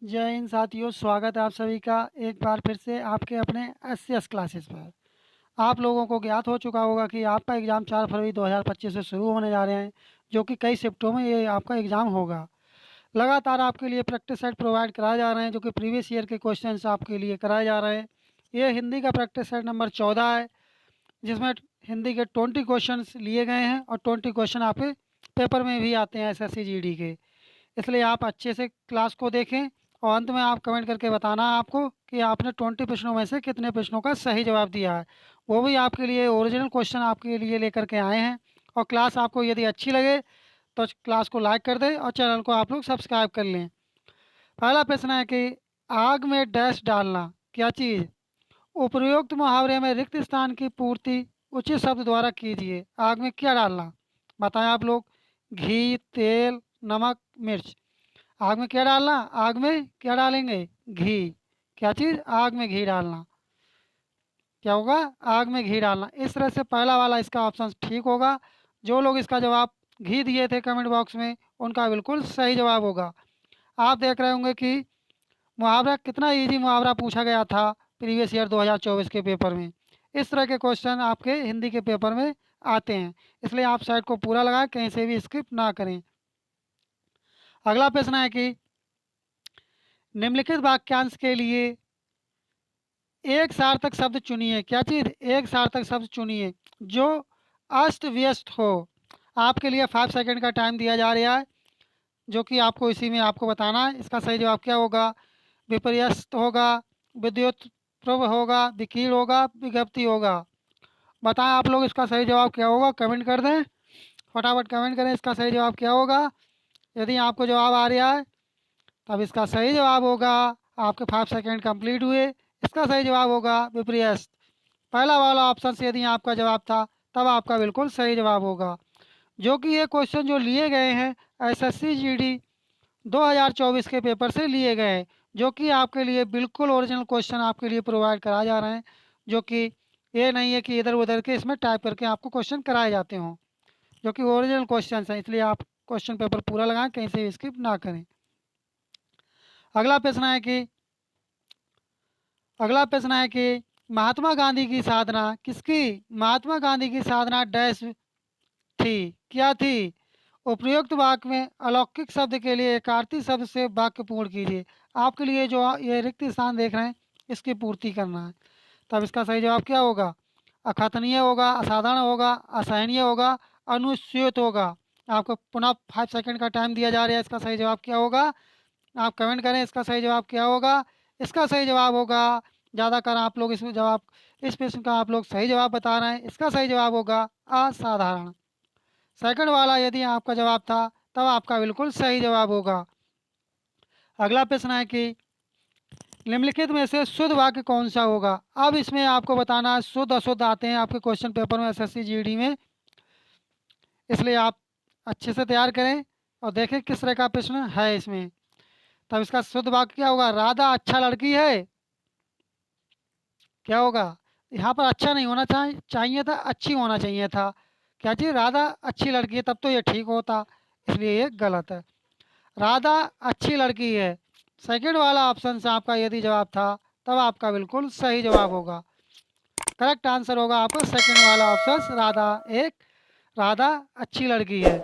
जय हिंद साथियों, स्वागत है आप सभी का एक बार फिर से आपके अपने एस क्लासेस पर। आप लोगों को ज्ञात हो चुका होगा कि आपका एग्ज़ाम 4 फरवरी 2025 से शुरू होने जा रहे हैं, जो कि कई शिफ्टों में ये आपका एग्ज़ाम होगा। लगातार आपके लिए प्रैक्टिस सेट प्रोवाइड कराए जा रहे हैं, जो कि प्रीवियस ईयर के क्वेश्चंस आपके लिए कराए जा रहे हैं। ये हिंदी का प्रैक्टिस सेट नंबर 14 है, जिसमें हिंदी के 20 क्वेश्चंस लिए गए हैं और 20 क्वेश्चन आपके पेपर में भी आते हैं एसएससी जीडी के। इसलिए आप अच्छे से क्लास को देखें और अंत में आप कमेंट करके बताना है आपको कि आपने 20 प्रश्नों में से कितने प्रश्नों का सही जवाब दिया है। वो भी आपके लिए ओरिजिनल क्वेश्चन आपके लिए लेकर के आए हैं। और क्लास आपको यदि अच्छी लगे तो क्लास को लाइक कर दें और चैनल को आप लोग सब्सक्राइब कर लें। पहला प्रश्न है कि आग में डैश डालना क्या चीज़। उपयुक्त मुहावरे में रिक्त स्थान की पूर्ति उचित शब्द द्वारा कीजिए। आग में क्या डालना बताएं आप लोग। घी, तेल, नमक, मिर्च। आग में क्या डालना, आग में क्या डालेंगे, घी। क्या चीज़, आग में घी डालना। क्या होगा, आग में घी डालना। इस तरह से पहला वाला इसका ऑप्शन ठीक होगा। जो लोग इसका जवाब घी दिए थे कमेंट बॉक्स में, उनका बिल्कुल सही जवाब होगा। आप देख रहे होंगे कि मुहावरा कितना इजी मुहावरा पूछा गया था प्रीवियस ईयर 2024 के पेपर में। इस तरह के क्वेश्चन आपके हिंदी के पेपर में आते हैं, इसलिए आप साइड को पूरा लगाएं, कहीं से भी स्किप ना करें। अगला प्रश्न है कि निम्नलिखित वाक्यांश के लिए एक सार्थक शब्द चुनिए। क्या चीज़, एक सार्थक शब्द चुनिए जो अस्त व्यस्त हो। आपके लिए 5 सेकंड का टाइम दिया जा रहा है, जो कि आपको इसी में आपको बताना है। इसका सही जवाब क्या होगा। विपर्यस्त होगा, विद्युत प्रभ होगा, विकीर्ण होगा, विज्ञप्ति होगा। बताएं आप लोग इसका सही जवाब क्या होगा, कमेंट कर दें, फटाफट कमेंट करें इसका सही जवाब क्या होगा। यदि आपको जवाब आ रहा है तब इसका सही जवाब होगा, आपके 5 सेकंड कंप्लीट हुए, इसका सही जवाब होगा विपर्यस्त। पहला वाला ऑप्शन से यदि आपका जवाब था तब आपका बिल्कुल सही जवाब होगा। जो कि ये क्वेश्चन जो लिए गए हैं एसएससी जीडी 2024 के पेपर से लिए गए हैं, जो कि आपके लिए बिल्कुल ओरिजिनल क्वेश्चन आपके लिए प्रोवाइड कराए जा रहे हैं। जो कि ये नहीं है कि इधर उधर के इसमें टाइप करके आपको क्वेश्चन कराए जाते हों, जो कि ओरिजिनल क्वेश्चन हैं। इसलिए आप क्वेश्चन पेपर पूरा लगाएं, कहीं से स्किप ना करें। अगला प्रश्न है कि अगला प्रश्न है कि महात्मा गांधी की साधना किसकी। महात्मा गांधी की साधना डैश थी, क्या थी। उपयुक्त वाक्य में अलौकिक शब्द के लिए एकार्थी शब्द से वाक्य पूर्ण कीजिए। आपके लिए जो ये रिक्त स्थान देख रहे हैं इसकी पूर्ति करना है। तब इसका सही जवाब क्या होगा। अकथनीय होगा, असाधारण होगा, असहनीय होगा, अनुस्यूत होगा। आपको पुनः 5 सेकंड का टाइम दिया जा रहा है। इसका सही जवाब क्या होगा, आप कमेंट करें इसका सही जवाब क्या होगा। इसका सही जवाब होगा, ज़्यादातर आप लोग इसमें जवाब इस प्रश्न का आप लोग सही जवाब बता रहे हैं। इसका सही जवाब होगा असाधारण। सेकंड वाला यदि आपका जवाब था तब आपका बिल्कुल सही जवाब होगा। अगला प्रश्न है कि निम्नलिखित में से शुद्ध वाक्य कौन सा होगा। अब इसमें आपको बताना है, शुद्ध अशुद्ध आते हैं आपके क्वेश्चन पेपर में एसएससी जीडी में, इसलिए आप अच्छे से तैयार करें और देखें किस तरह का प्रश्न है इसमें। तब इसका शुद्ध वाक्य क्या होगा। राधा अच्छा लड़की है, क्या होगा। यहाँ पर अच्छा नहीं होना चाहिए था, अच्छी होना चाहिए था। क्या चीज़, राधा अच्छी लड़की है, तब तो ये ठीक होता, इसलिए ये गलत है। राधा अच्छी लड़की है, सेकंड वाला ऑप्शन से आपका यदि जवाब था तब आपका बिल्कुल सही जवाब होगा। करेक्ट आंसर होगा आपका सेकंड वाला ऑप्शन, राधा अच्छी लड़की है।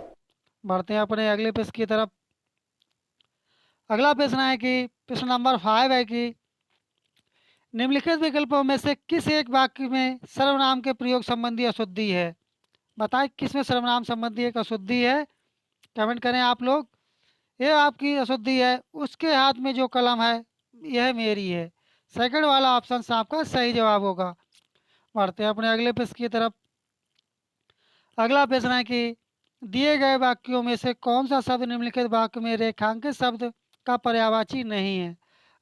बढ़ते हैं अपने अगले प्रश्न की तरफ। अगला प्रश्न है कि प्रश्न नंबर 5 है कि निम्नलिखित विकल्पों में से किस एक वाक्य में सर्वनाम के प्रयोग संबंधी अशुद्धि है। बताएं किस में सर्वनाम संबंधी एक अशुद्धि है, कमेंट करें आप लोग। ये आपकी अशुद्धि है, उसके हाथ में जो कलम है यह मेरी है। सेकंड वाला ऑप्शन आपका सही जवाब होगा। बढ़ते हैं अपने अगले प्रश्न की तरफ। अगला प्रश्न है कि दिए गए वाक्यों में से कौन सा शब्द निम्नलिखित वाक्य में रेखांकित शब्द का पर्यायवाची नहीं है।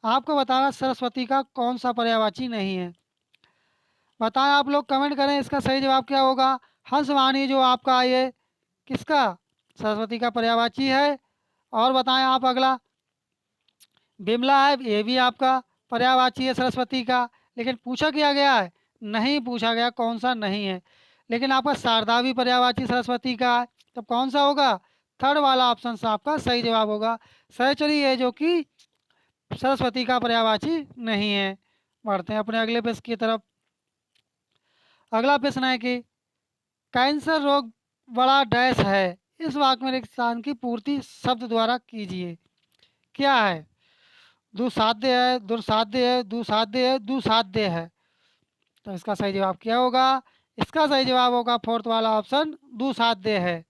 आपको बताना सरस्वती का कौन सा पर्यायवाची नहीं है। बताएं आप लोग, कमेंट करें इसका सही जवाब क्या होगा। हंसवाणी जो आपका ये किसका, सरस्वती का पर्यायवाची है। और बताएं आप अगला, बिमला है, ये भी आपका पर्यायवाची है सरस्वती का। लेकिन पूछा क्या गया है, नहीं पूछा गया कौन सा नहीं है। लेकिन आपका शारदा भी पर्यायवाची सरस्वती का है, तब कौन सा होगा। थर्ड वाला ऑप्शन से आपका सही जवाब होगा। सहचरी है जो कि सरस्वती का पर्यायवाची नहीं है। बढ़ते हैं अपने अगले प्रश्न की तरफ। अगला प्रश्न है कि कैंसर रोग बड़ा डैश है, इस वाक्य में रिक्त स्थान की पूर्ति शब्द द्वारा कीजिए। क्या है? दुसाध्य है, दुर्साध्य है, दुसाध्य है, दुसाध्य है। तो इसका सही जवाब क्या होगा? इसका सही जवाब होगा फोर्थ वाला ऑप्शन, दुसाध्य है।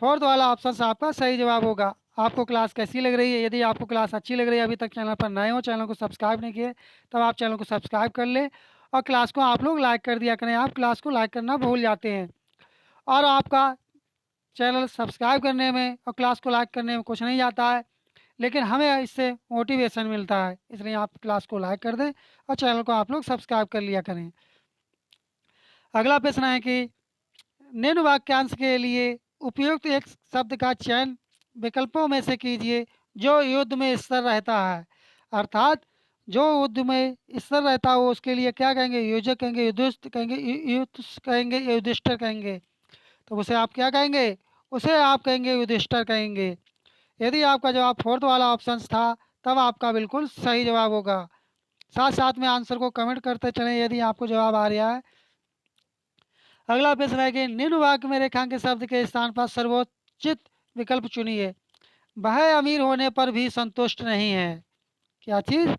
फोर्थ वाला ऑप्शन आपका सही जवाब होगा। आपको क्लास कैसी लग रही है? यदि आपको क्लास अच्छी लग रही है, अभी तक चैनल पर नए हो, चैनल को सब्सक्राइब नहीं किए, तब आप चैनल को सब्सक्राइब कर ले और क्लास को आप लोग लाइक कर दिया करें। आप क्लास को लाइक करना भूल जाते हैं और आपका चैनल सब्सक्राइब करने में और क्लास को लाइक करने में कुछ नहीं जाता है, लेकिन हमें इससे मोटिवेशन मिलता है। इसलिए आप क्लास को लाइक कर दें और चैनल को आप लोग सब्सक्राइब कर लिया करें। अगला प्रश्न है कि निम्न वाक्यांश के लिए उपयुक्त एक शब्द का चयन विकल्पों में से कीजिए जो युद्ध में स्थिर रहता है। अर्थात जो युद्ध में स्थिर रहता हो उसके लिए क्या कहेंगे? युजक कहेंगे, युधिष्ठ कहेंगे, युयुत्स कहेंगे, युधिष्ठिर कहेंगे। तो उसे आप क्या कहेंगे? उसे आप कहेंगे युधिष्ठिर कहेंगे। यदि आपका जवाब फोर्थ वाला ऑप्शन था तब आपका बिल्कुल सही जवाब होगा। साथ साथ में आंसर को कमेंट करते चलें यदि आपको जवाब आ रहा है। अगला प्रश्न है कि निम्न वाक्य में रेखांकित शब्द के स्थान पर सर्वोचित विकल्प चुनिए। वह अमीर होने पर भी संतुष्ट नहीं है। क्या चीज़?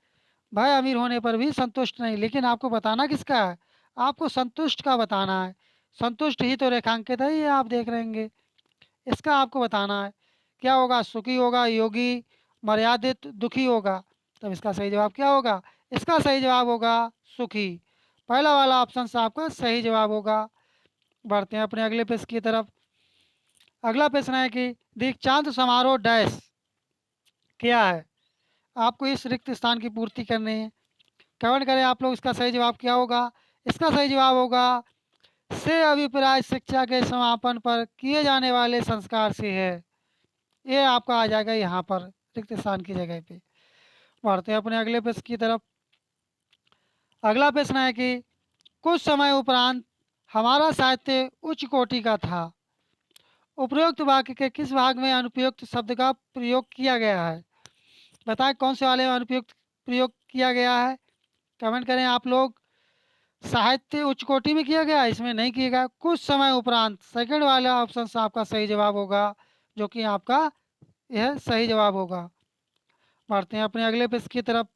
वह अमीर होने पर भी संतुष्ट नहीं, लेकिन आपको बताना किसका है? आपको संतुष्ट का बताना है। संतुष्ट ही तो रेखांकित है, ये आप देख रहेंगे। इसका आपको बताना है क्या होगा? सुखी होगा, योगी, मर्यादित, दुखी होगा। तब इसका सही जवाब क्या होगा? इसका सही जवाब होगा सुखी। पहला वाला ऑप्शन से आपका सही जवाब होगा। बढ़ते हैं अपने अगले प्रश्न की तरफ। अगला प्रश्न है कि दीक्षांत समारोह डैश क्या है? आपको इस रिक्त स्थान की पूर्ति करनी है। कमेंट करें आप लोग, इसका सही जवाब क्या होगा? इसका सही जवाब होगा से अभिप्राय शिक्षा के समापन पर किए जाने वाले संस्कार से है। ये आपका आ जाएगा यहाँ पर रिक्त स्थान की जगह पे। बढ़ते हैं अपने अगले प्रश्न की तरफ। अगला प्रश्न है कि कुछ समय उपरांत हमारा साहित्य उच्च कोटि का था। उपरोक्त वाक्य के किस भाग में अनुपयुक्त शब्द का प्रयोग किया गया है? बताएं कौन से वाले में अनुपयुक्त प्रयोग किया गया है? कमेंट करें आप लोग। साहित्य उच्च कोटि में किया गया, इसमें नहीं किया गया। कुछ समय उपरांत सेकंड वाला ऑप्शन से आपका सही जवाब होगा, जो कि आपका यह सही जवाब होगा। बढ़ते हैं अपने अगले प्रश्न की तरफ।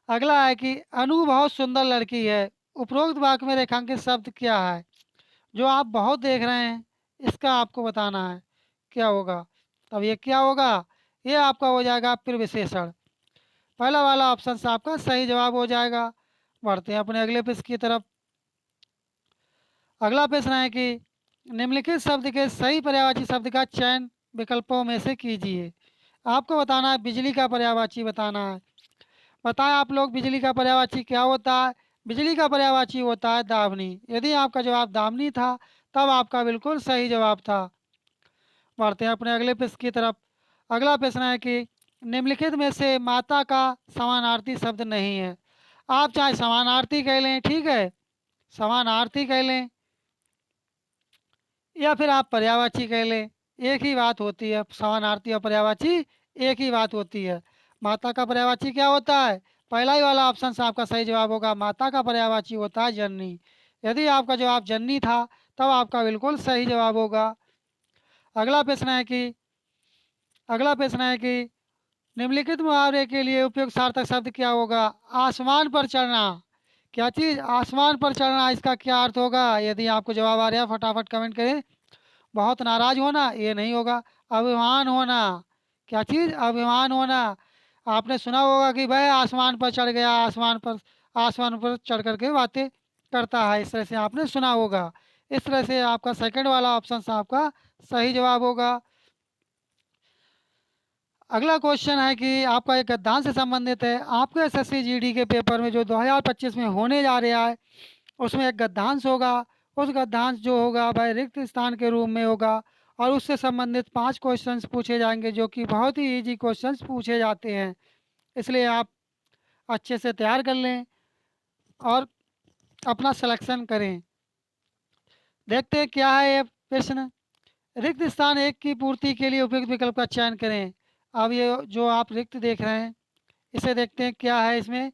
अगला है कि अनु बहुत सुंदर लड़की है। उपरोक्त वाक्य में रेखांकित शब्द क्या है? जो आप बहुत देख रहे हैं इसका आपको बताना है क्या होगा। अब ये क्या होगा? ये आपका हो जाएगा फिर विशेषण। पहला वाला ऑप्शन से आपका सही जवाब हो जाएगा। बढ़ते हैं अपने अगले प्रश्न की तरफ। अगला प्रश्न है कि निम्नलिखित शब्द के सही पर्यायवाची शब्द का चयन विकल्पों में से कीजिए। आपको बताना है बिजली का पर्यायवाची बताना है। बताएं आप लोग बिजली का पर्यायवाची क्या होता है? बिजली का पर्यायवाची होता है दामिनी। यदि आपका जवाब दामिनी था तब आपका बिल्कुल सही जवाब था। बढ़ते हैं अपने अगले प्रश्न की तरफ। अगला प्रश्न है कि निम्नलिखित में से माता का समानार्थी शब्द नहीं है। आप चाहे समानार्थी कह लें, ठीक है, समानार्थी कह लें, या फिर आप पर्यायवाची कह लें, एक ही बात होती है। समानार्थी और पर्यायवाची एक ही बात होती है। माता का पर्यायवाची क्या होता है? पहला ही वाला ऑप्शन से आपका सही जवाब होगा। माता का पर्यायवाची होता है जननी। यदि आपका जवाब जननी था तब आपका बिल्कुल सही जवाब होगा। अगला प्रश्न है कि अगला प्रश्न है कि निम्नलिखित मुहावरे के लिए उपयुक्त सार्थक शब्द क्या होगा? आसमान पर चढ़ना। क्या चीज़? आसमान पर चढ़ना। इसका क्या अर्थ होगा? यदि आपको जवाब आ रहा है फटाफट कमेंट करें। बहुत नाराज होना, ये नहीं होगा। अभिमान होना। क्या चीज़? अभिमान होना। आपने सुना होगा कि वह आसमान पर चढ़ गया, आसमान पर चढ़ करके बातें करता है, इस तरह से आपने सुना होगा। इस तरह से आपका सेकंड वाला ऑप्शन आपका सही जवाब होगा। अगला क्वेश्चन है कि आपका एक गद्यांश से संबंधित है। आपके एसएससी जीडी के पेपर में जो 2025 में होने जा रहा है उसमें एक गद्यांश होगा। उस गद्यांश जो होगा वह रिक्त स्थान के रूप में होगा और उससे संबंधित 5 क्वेश्चंस पूछे जाएंगे जो कि बहुत ही इजी क्वेश्चंस पूछे जाते हैं। इसलिए आप अच्छे से तैयार कर लें और अपना सिलेक्शन करें। देखते हैं क्या है ये प्रश्न। रिक्त स्थान एक की पूर्ति के लिए उपयुक्त विकल्प का चयन करें। अब ये जो आप रिक्त देख रहे हैं, इसे देखते हैं क्या है इसमें।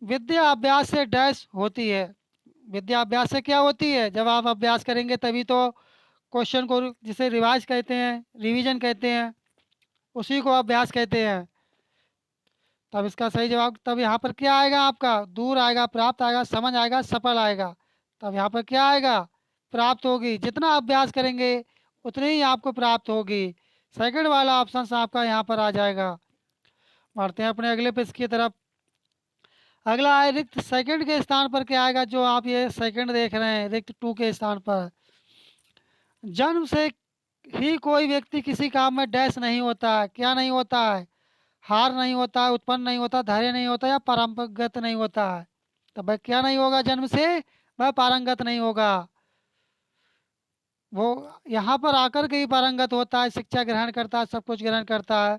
विद्या अभ्यास से डैश होती है। विद्या अभ्यास से क्या होती है? जब आप अभ्यास करेंगे तभी तो क्वेश्चन को, जिसे रिवाइज कहते हैं, रिवीजन कहते हैं, उसी को अभ्यास कहते हैं। तब इसका सही जवाब, तब यहाँ पर क्या आएगा आपका? दूर आएगा, प्राप्त आएगा, समझ आएगा, सफल आएगा। तब यहाँ पर क्या आएगा? प्राप्त होगी। जितना अभ्यास करेंगे उतनी ही आपको प्राप्त होगी। सेकंड वाला ऑप्शन आपका यहाँ पर आ जाएगा। बढ़ते हैं अपने अगले पेज की तरफ। अगला है रिक्त सेकंड के स्थान पर क्या आएगा? जो आप ये सेकंड देख रहे हैं, रिक्त टू के स्थान पर, जन्म से ही कोई व्यक्ति किसी काम में डैश नहीं होता है। क्या नहीं होता है? हार नहीं होता है, उत्पन्न नहीं होता, धैर्य नहीं होता, या पारंगत नहीं होता है। तो भाई क्या नहीं होगा जन्म से? वह पारंगत नहीं होगा। वो यहाँ पर आकर के ही पारंगत होता है, शिक्षा ग्रहण करता है, सब कुछ ग्रहण करता है,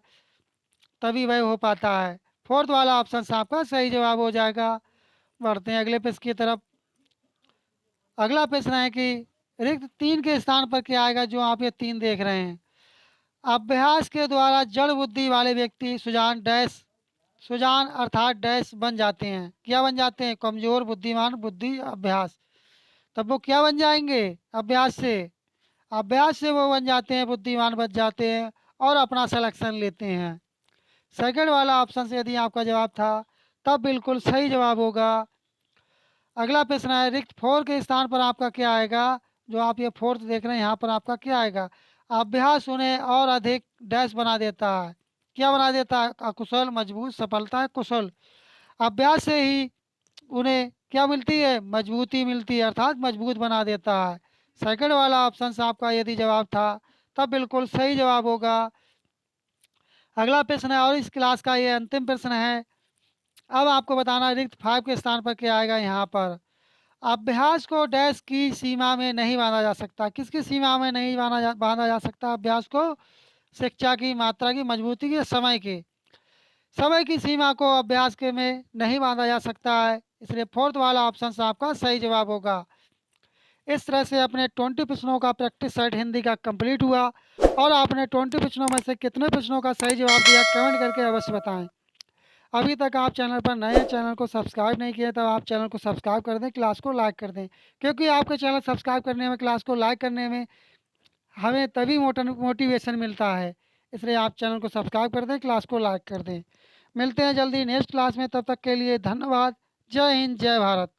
तभी वह हो पाता है। फोर्थ वाला ऑप्शन आपका सही जवाब हो जाएगा। बढ़ते हैं अगले पेज की तरफ। अगला प्रश्न है कि रिक्त तीन के स्थान पर क्या आएगा? जो आप ये तीन देख रहे हैं, अभ्यास के द्वारा जड़ बुद्धि वाले व्यक्ति सुजान डैश, सुजान अर्थात डैश बन जाते हैं। क्या बन जाते हैं? कमजोर, बुद्धिमान, बुद्धि, अभ्यास। तब वो क्या बन जाएंगे? अभ्यास से, अभ्यास से वो बन जाते हैं, बुद्धिमान बन जाते हैं और अपना सिलेक्शन लेते हैं। सेकंड वाला ऑप्शन से यदि आपका जवाब था तब बिल्कुल सही जवाब होगा। अगला प्रश्न है रिक्त फोर के स्थान पर आपका क्या आएगा? जो आप ये फोर्थ देख रहे हैं, यहाँ पर आपका क्या आएगा? अभ्यास उन्हें और अधिक डैश बना देता है। क्या बना देता है? अकुशल, मजबूत, सफलता है, कुशल। अभ्यास से ही उन्हें क्या मिलती है? मजबूती मिलती है, अर्थात मजबूत बना देता है। सेकंड वाला ऑप्शन आपका यदि जवाब था तब बिल्कुल सही जवाब होगा। अगला प्रश्न है और इस क्लास का ये अंतिम प्रश्न है। अब आपको बताना है रिक्त फाइव के स्थान पर क्या आएगा? यहाँ पर अभ्यास को डैश की सीमा में नहीं बांधा जा सकता। किसकी सीमा में नहीं बांधा जा सकता अभ्यास को? शिक्षा की, मात्रा की, मजबूती की, समय की। समय की सीमा को अभ्यास के में नहीं बांधा जा सकता है, इसलिए फोर्थ वाला ऑप्शन आपका सही जवाब होगा। इस तरह से अपने 20 प्रश्नों का प्रैक्टिस सेट हिंदी का कंप्लीट हुआ। और आपने 20 प्रश्नों में से कितने प्रश्नों का सही जवाब दिया कमेंट करके अवश्य बताएं। अभी तक आप चैनल पर नए हैं, चैनल को सब्सक्राइब नहीं किए, तब आप चैनल को सब्सक्राइब कर दें, क्लास को लाइक कर दें, क्योंकि आपके चैनल सब्सक्राइब करने में, क्लास को लाइक करने में हमें तभी मोटिवेशन मिलता है। इसलिए आप चैनल को सब्सक्राइब कर दें, क्लास को लाइक कर दें। मिलते हैं जल्दी नेक्स्ट क्लास में, तब तक के लिए धन्यवाद। जय हिंद, जय भारत।